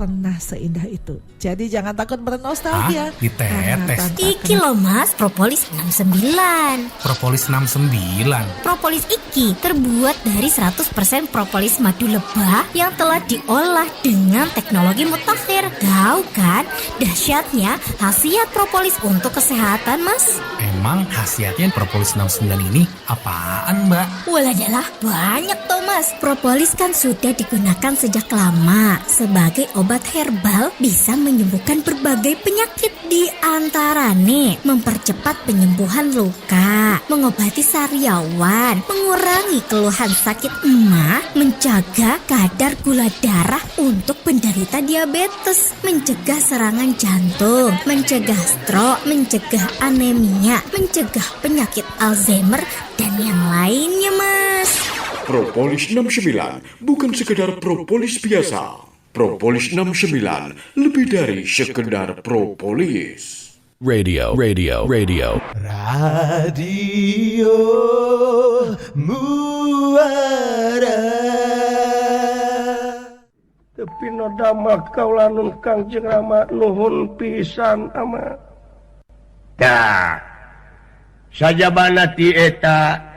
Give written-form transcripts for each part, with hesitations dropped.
pernah seindah itu. Jadi jangan takut bernostalgia. Ditetes. Iki loh mas, propolis 69. Propolis 69. Propolis iki terbuat dari 100% propolis madu lebah yang telah diolah dengan teknologi mutakhir. Tahu kan dahsyatnya khasiat propolis untuk kesehatan mas? Emang khasiatnya propolis 69 ini apaan mbak? Waladalah banyak toh mas. Propolis kan sudah digunakan sejak lama sebagai obat herbal, bisa menyembuhkan berbagai penyakit, di antaranya mempercepat penyembuhan luka, mengobati sariawan, mengurangi keluhan sakit emah, menjaga kadar gula darah untuk penderita diabetes, mencegah serangan jantung, mencegah stroke, mencegah anemia, mencegah penyakit Alzheimer dan yang lainnya mas. Propolis 69 bukan sekedar propolis biasa. Propolis 69 lebih dari sekedar propolis. Radio Muara. Tapi nodama kaulanun Kangjeng Rama nuhun pisan ama. Dah. Sajabana ti eta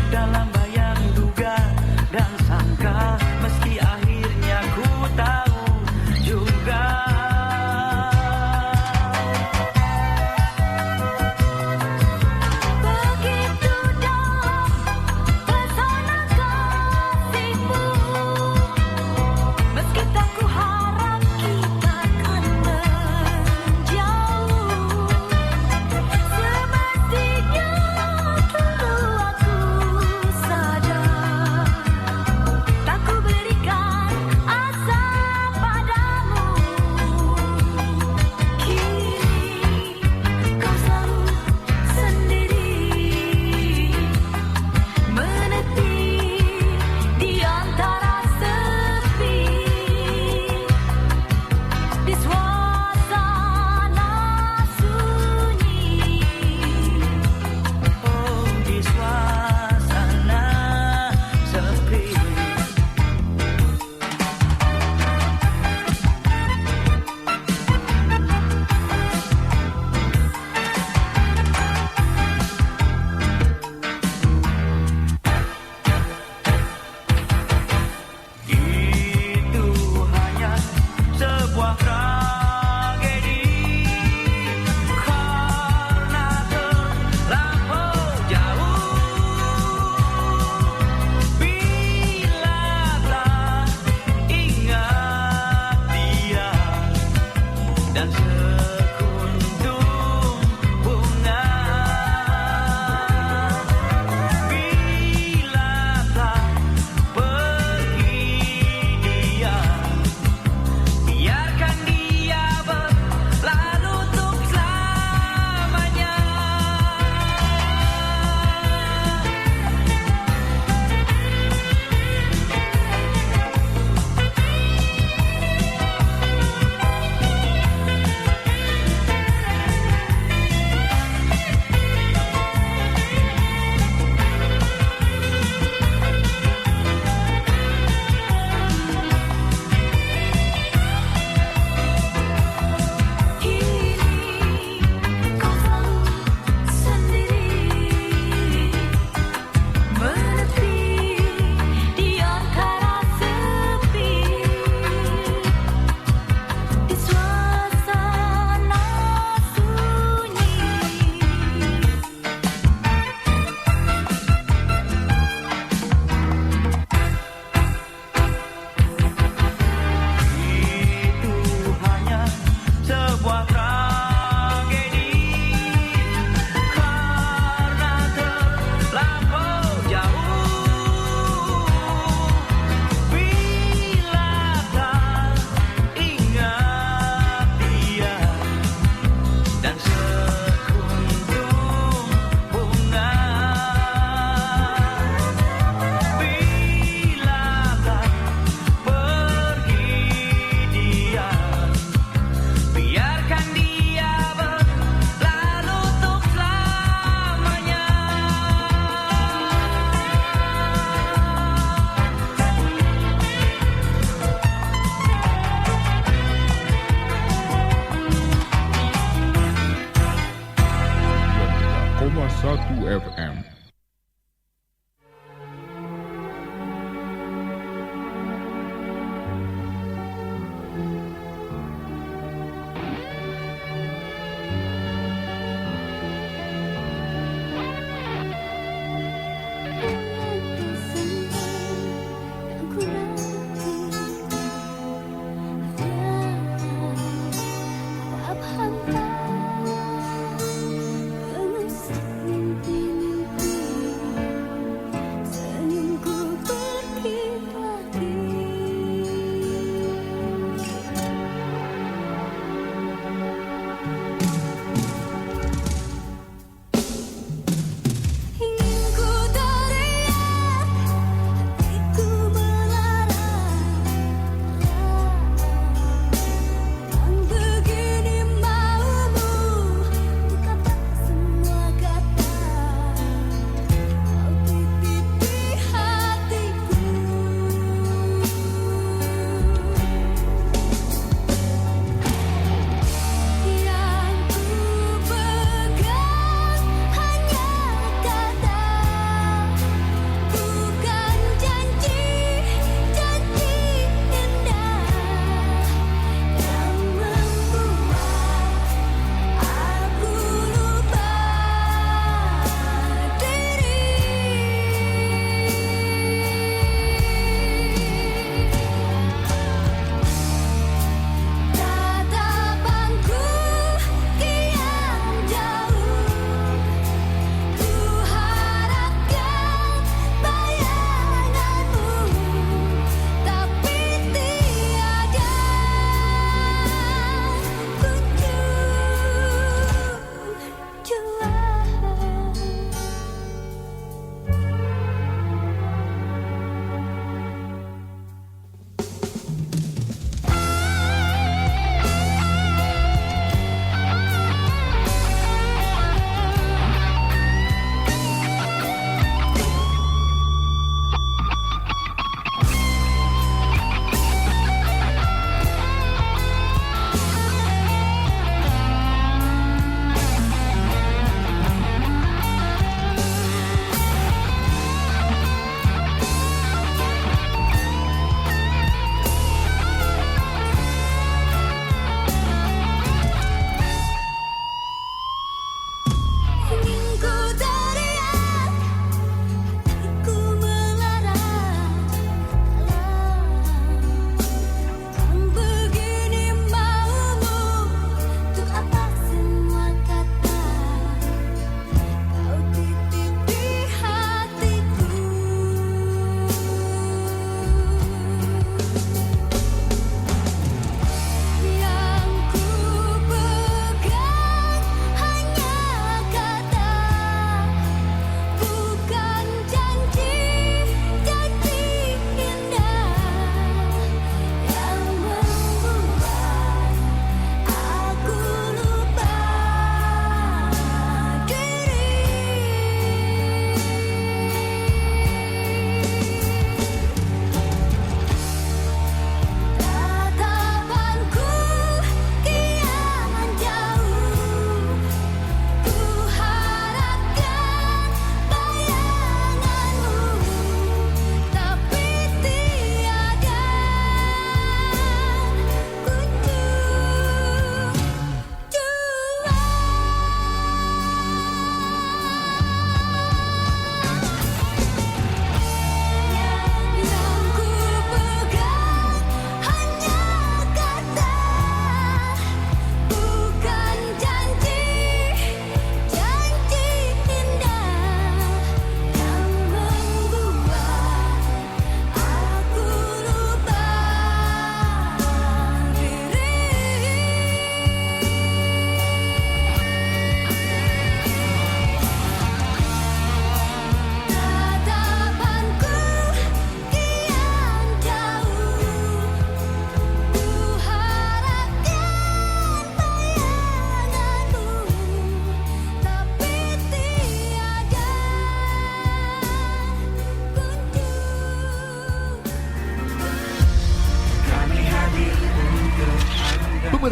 dalam bayang duga dan sangka, meski akhirnya ku tahu juga. Begitu dalam pesona kasihmu, meski tak ku harap kita akan menjauh. Semestinya dulu aku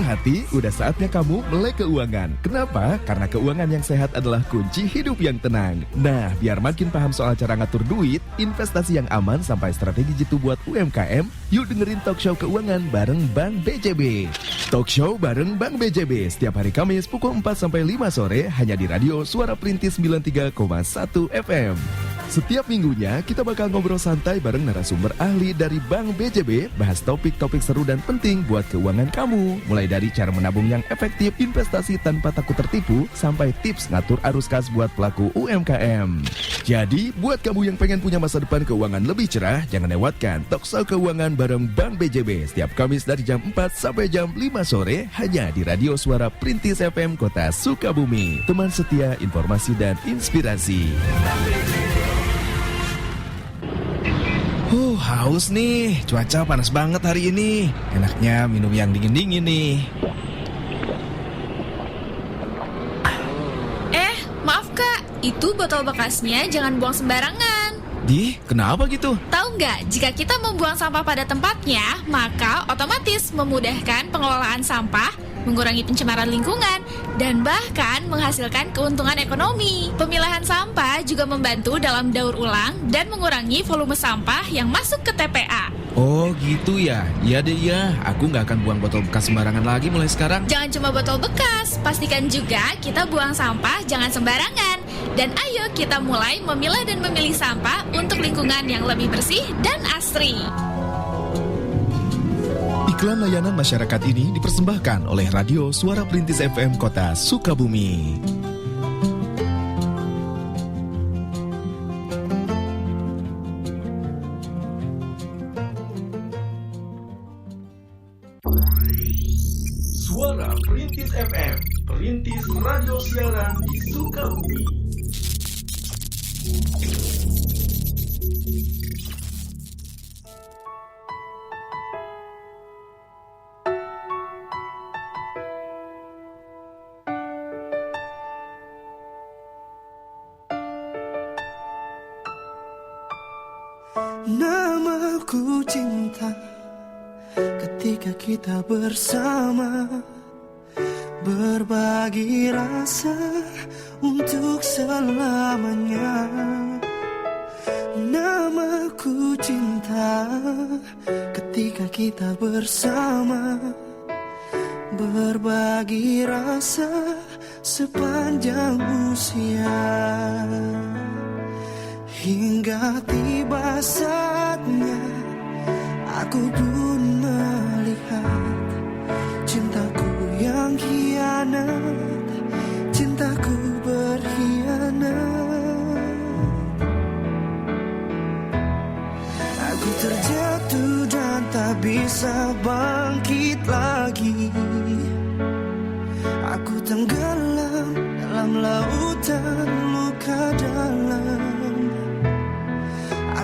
hati, udah saatnya kamu melek keuangan. Kenapa? Karena keuangan yang sehat adalah kunci hidup yang tenang. Nah, biar makin paham soal cara ngatur duit, investasi yang aman sampai strategi jitu buat UMKM, yuk dengerin talk show keuangan bareng Bank BJB. Talk show bareng Bank BJB setiap hari Kamis pukul 4 sampai 5 sore hanya di radio Suara Perintis 93,1 FM. Setiap minggunya kita bakal ngobrol santai bareng narasumber ahli dari Bank BJB, bahas topik-topik seru dan penting buat keuangan kamu. Mulai dari cara menabung yang efektif, investasi tanpa takut tertipu, sampai tips ngatur arus kas buat pelaku UMKM. Jadi, buat kamu yang pengen punya masa depan keuangan lebih cerah, jangan lewatkan Talkshow Keuangan bareng Bank BJB setiap Kamis dari jam 4 sampai jam 5 sore hanya di Radio Suara Perintis FM Kota Sukabumi. Teman setia informasi dan inspirasi. Haus nih, cuaca panas banget hari ini. Enaknya minum yang dingin-dingin nih. Maaf kak, itu botol bekasnya jangan buang sembarangan. Kenapa gitu? Tahu nggak, jika kita membuang sampah pada tempatnya, maka otomatis memudahkan pengelolaan sampah, mengurangi pencemaran lingkungan, dan bahkan menghasilkan keuntungan ekonomi. Pemilahan sampah juga membantu dalam daur ulang dan mengurangi volume sampah yang masuk ke TPA. Oh gitu ya. Iya deh ya, aku nggak akan buang botol bekas sembarangan lagi mulai sekarang. Jangan cuma botol bekas, pastikan juga kita buang sampah jangan sembarangan. Dan ayo kita mulai memilah dan memilih sampah untuk lingkungan yang lebih bersih dan asri. Iklan layanan masyarakat ini dipersembahkan oleh Radio Suara Perintis FM Kota Sukabumi. Suara Perintis FM, perintis radio siaran di Sukabumi. Namaku cinta ketika kita bersama, berbagi rasa untuk selamanya. Namaku cinta ketika kita bersama, berbagi rasa sepanjang usia. Hingga tiba saatnya aku pun melihat cintaku yang khianat, cintaku berkhianat. Aku terjatuh dan tak bisa bangkit lagi. Aku tenggelam dalam lautan luka dalam.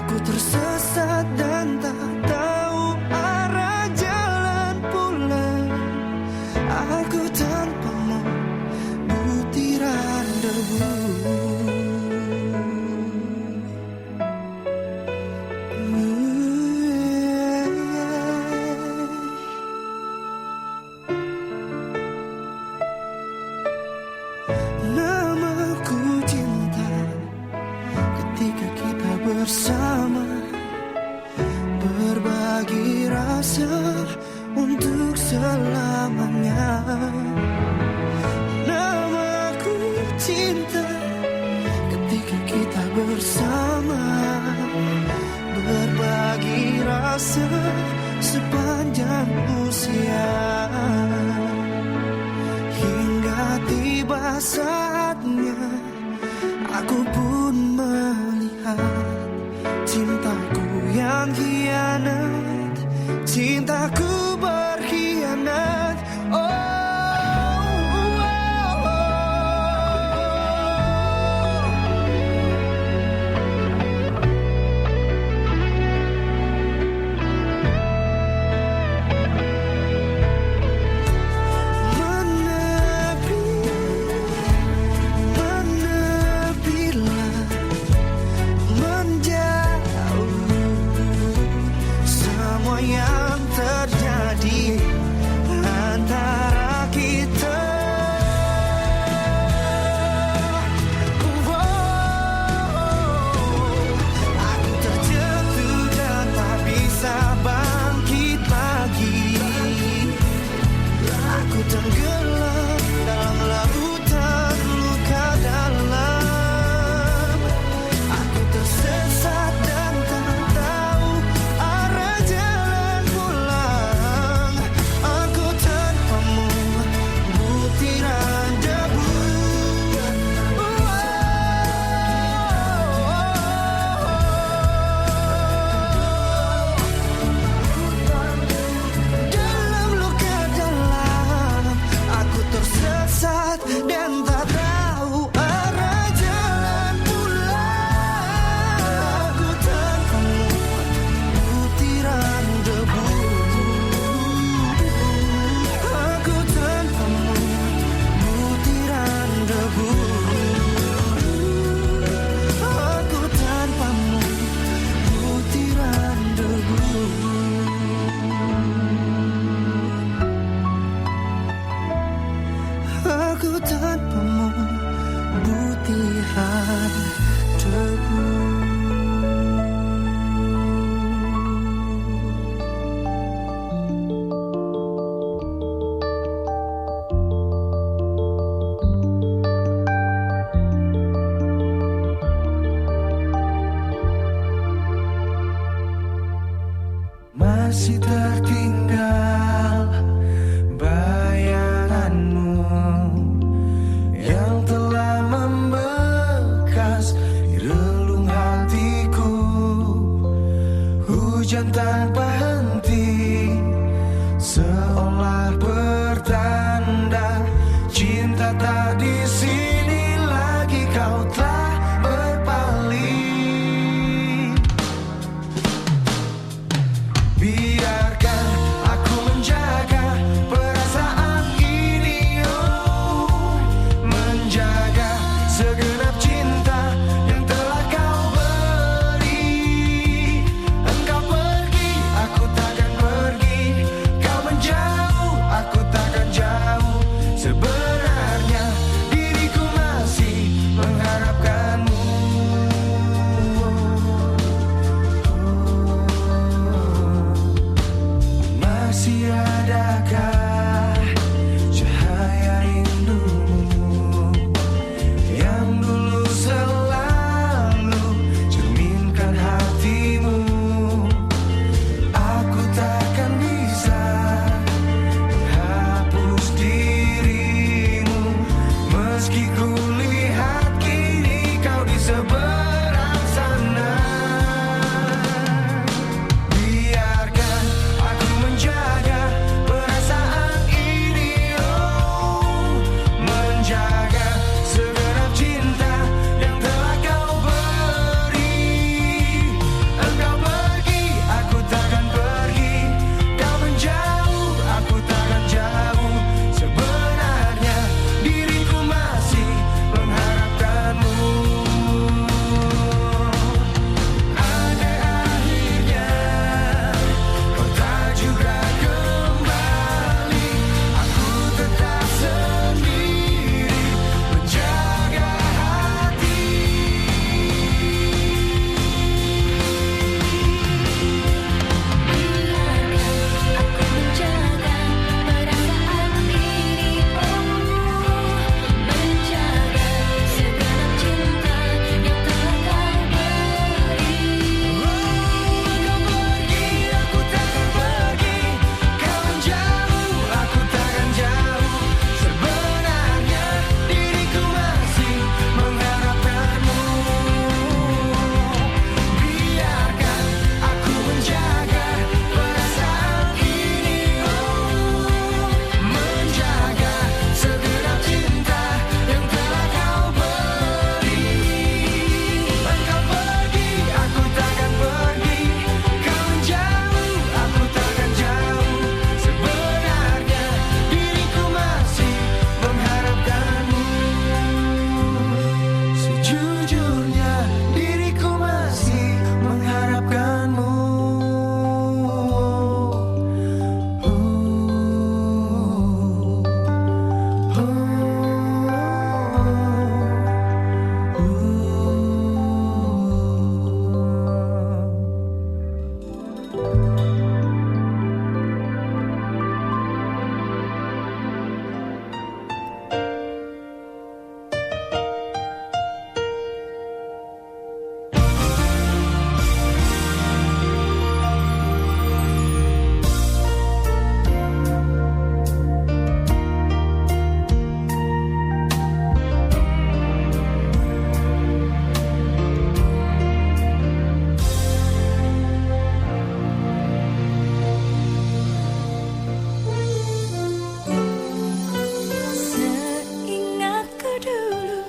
Aku tersesat dan tak tahu arah jalan pulang. Aku tanpamu butiran debu. Namaku cinta ketika kita bersama, berbagi rasa untuk selamanya. Namaku cinta ketika kita bersama, berbagi rasa sepanjang usia. Hingga tiba saatnya aku pun melihat cintaku yang khianat, cintaku berkhianat. masih tertinggal bayanganmu yang telah membekas di relung hatiku. Hujan tanpa henti seolah bertanda cinta tak di sini lagi, kau telah berpaling. Biarkan aku menjaga perasaan ini, oh, menjaga segenap cinta yang telah kau beri. Engkau pergi, aku takkan pergi. Kau menjauh, aku takkan jauh. Sebenarnya diriku masih mengharapkanmu. Masih adakah cahaya rindumu yang dulu selalu cerminkan hatimu? Aku takkan bisa menghapus dirimu, meski ku lihat kini kau di seberang sana. Biarkan aku menjaga perasaan ini, oh, menjaga segenap cinta yang telah kau beri. Engkau pergi, aku takkan pergi. Kau menjauh, aku takkan jauh. Sebenarnya diriku masih mengharapkanmu. Andai akhirnya kau tak juga kembali, aku tetap sendiri menjaga hati. Aku menjaga perasaan ini, oh, menjaga segenap cinta yang telah kau beri. Kau pergi, aku takkan pergi. Kau menjauh, aku takkan jauh. Sebenarnya diriku masih mengharapkanmu. Biarkan aku menjaga perasaan ini, oh, menjaga segenap cinta yang telah kau beri. Engkau pergi, aku takkan pergi. Kau menjauh, aku takkan jauh. Sebenarnya diriku masih mengharapkanmu. Sejujurnya diriku masih mengharapkanmu. Seingatku dulu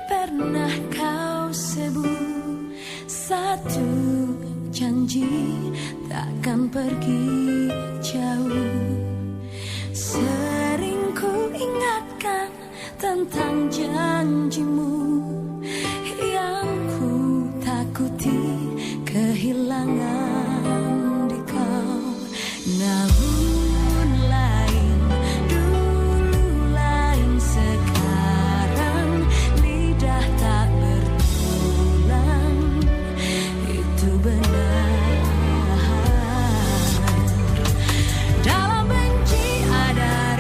pernah kau sebut satu janji takkan pergi jauh. Sering ku ingatkan tentang janjimu yang ku takuti kehilangan di kau. Namun lain dulu, lain sekarang, lidah tak bertulang, itu benar. Dalam benci ada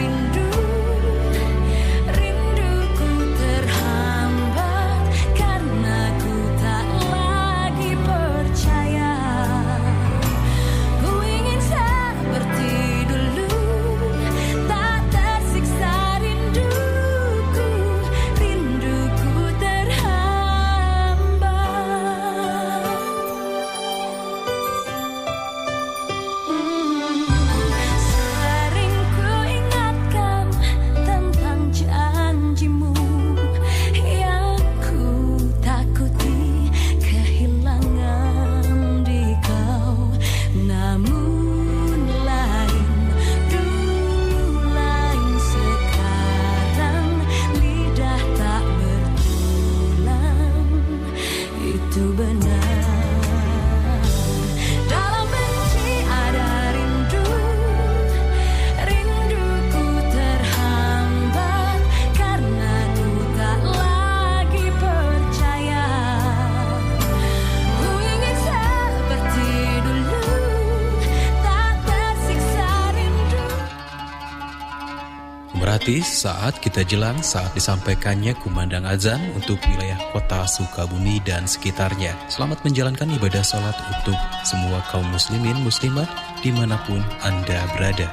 hati saat kita jelang saat disampaikannya kumandang azan untuk wilayah kota Sukabumi dan sekitarnya. Selamat menjalankan ibadah sholat untuk semua kaum muslimin muslimat dimanapun Anda berada.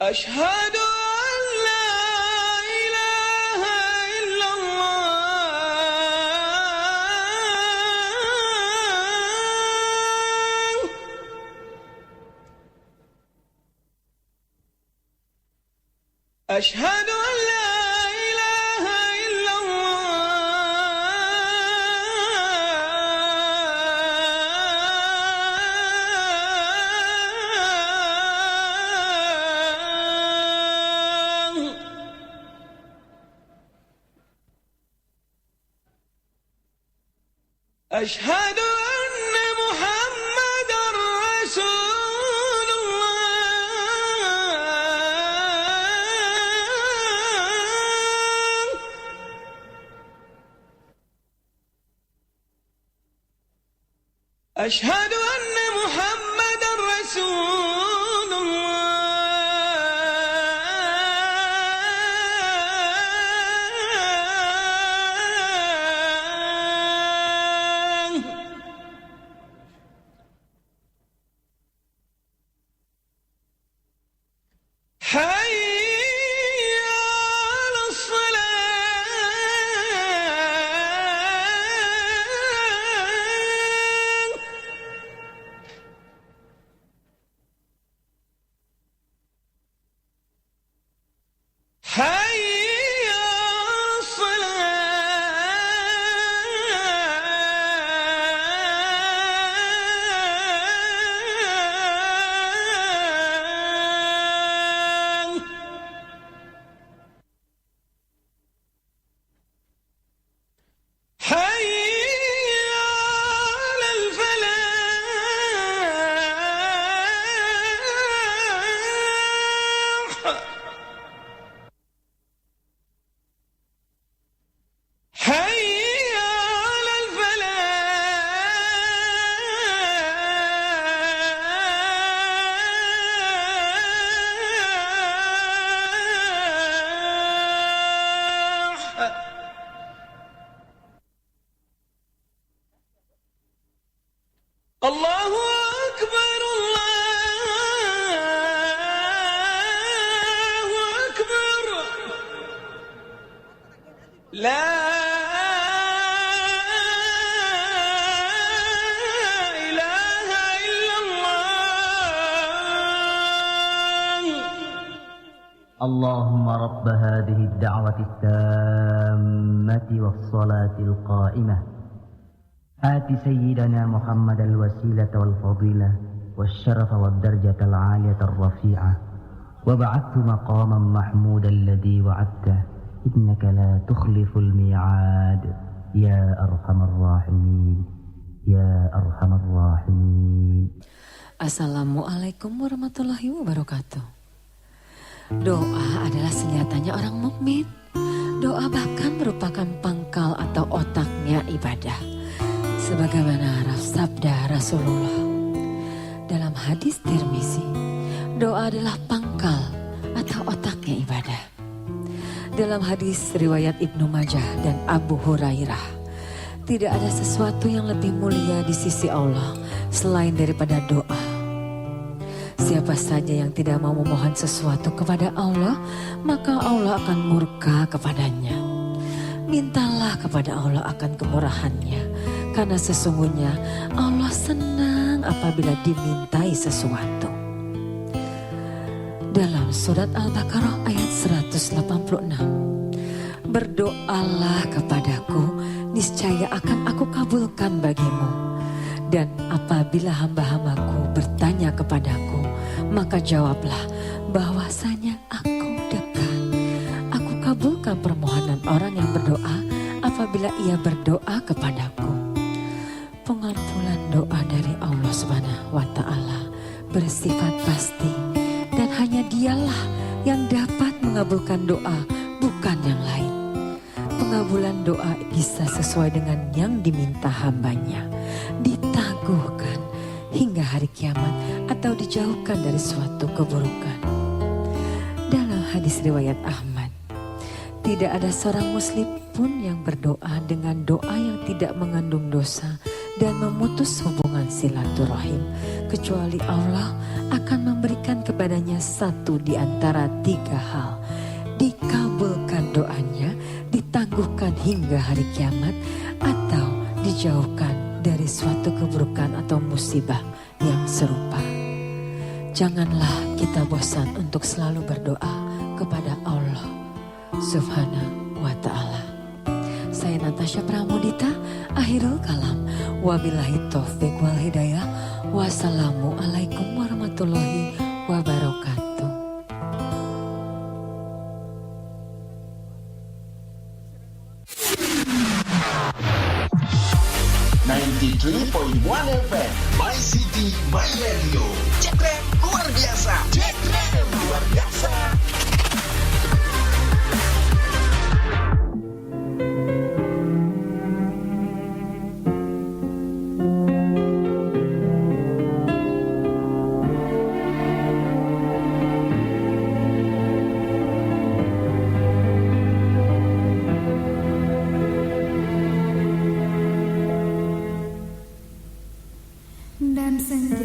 أشهد أن لا إله إلا الله أشهد أن لا إله إلا الله أشهد أن محمدا رسول الله أشهد أن محمدا رسول الله حي على الصلاة حي على الصلاة حي على الفلاح حي على الفلاح الله أكبر الله أكبر لا إله إلا الله اللهم رب هذه الدعوة التامة والصلاة القائمة آت سيدنا محمد الوسيلة والفضيلة والشرف والدرجة العالية الرفيعة وبعثت مقاما محمودا الذي وعدته إنك لا تخلف الميعاد يا أرحم الراحمين يا أرحم الراحمين. Assalamualaikum warahmatullahi wabarakatuh. Doa adalah senjatanya orang mukmin. Doa bahkan merupakan pangkal atau otaknya ibadah. Sebagaimana sabda Rasulullah dalam hadis Tirmizi, doa adalah pangkal atau otaknya ibadah. Dalam hadis riwayat Ibnu Majah dan Abu Hurairah, tidak ada sesuatu yang lebih mulia di sisi Allah selain daripada doa. Siapa saja yang tidak mau memohon sesuatu kepada Allah, maka Allah akan murka kepadanya. Mintalah kepada Allah akan kemurahannya, karena sesungguhnya Allah senang apabila dimintai sesuatu. Dalam surat Al-Baqarah ayat 186, Berdoalah kepadaku, niscaya akan aku kabulkan bagimu. Dan apabila hamba-hambaku bertanya kepadaku, maka jawablah bahwasanya aku dekat. Aku kabulkan permohonan orang yang berdoa apabila ia berdoa kepadaku. Pengampunan doa dari Allah Subhanahu wa Ta'ala bersifat pasti, dan hanya Dialah yang dapat mengabulkan doa, bukan yang lain. Pengabulan doa bisa sesuai dengan yang diminta hambanya, ditangguhkan hingga hari kiamat, atau dijauhkan dari suatu keburukan. Dalam hadis riwayat Ahmad, tidak ada seorang muslim pun yang berdoa dengan doa yang tidak mengandung dosa dan memutus hubungan silaturahim, kecuali Allah akan memberikan kepadanya satu di antara 3 hal: dikabulkan doanya, ditangguhkan hingga hari kiamat, atau dijauhkan dari suatu keburukan atau musibah yang serupa. Janganlah kita bosan untuk selalu berdoa kepada Allah Subhanahu wa Ta'ala. Saya Natasha Pramudita, akhirul kalam. Wabillahi taufiq wal hidayah. Wassalamualaikum warahmatullahi wabarakatuh. FM My City My Radio. Cekrem luar biasa. Cekrem luar biasa. Dan senja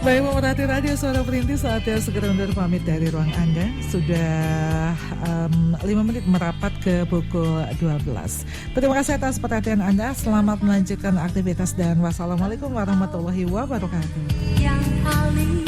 Baik, pemerhati radio Suara Perintis, saatnya segera undur pamit dari ruang Anda. Sudah 5 menit merapat ke pukul 12. Terima kasih atas perhatian Anda. Selamat melanjutkan aktivitas dan wassalamualaikum warahmatullahi wabarakatuh. Yang paling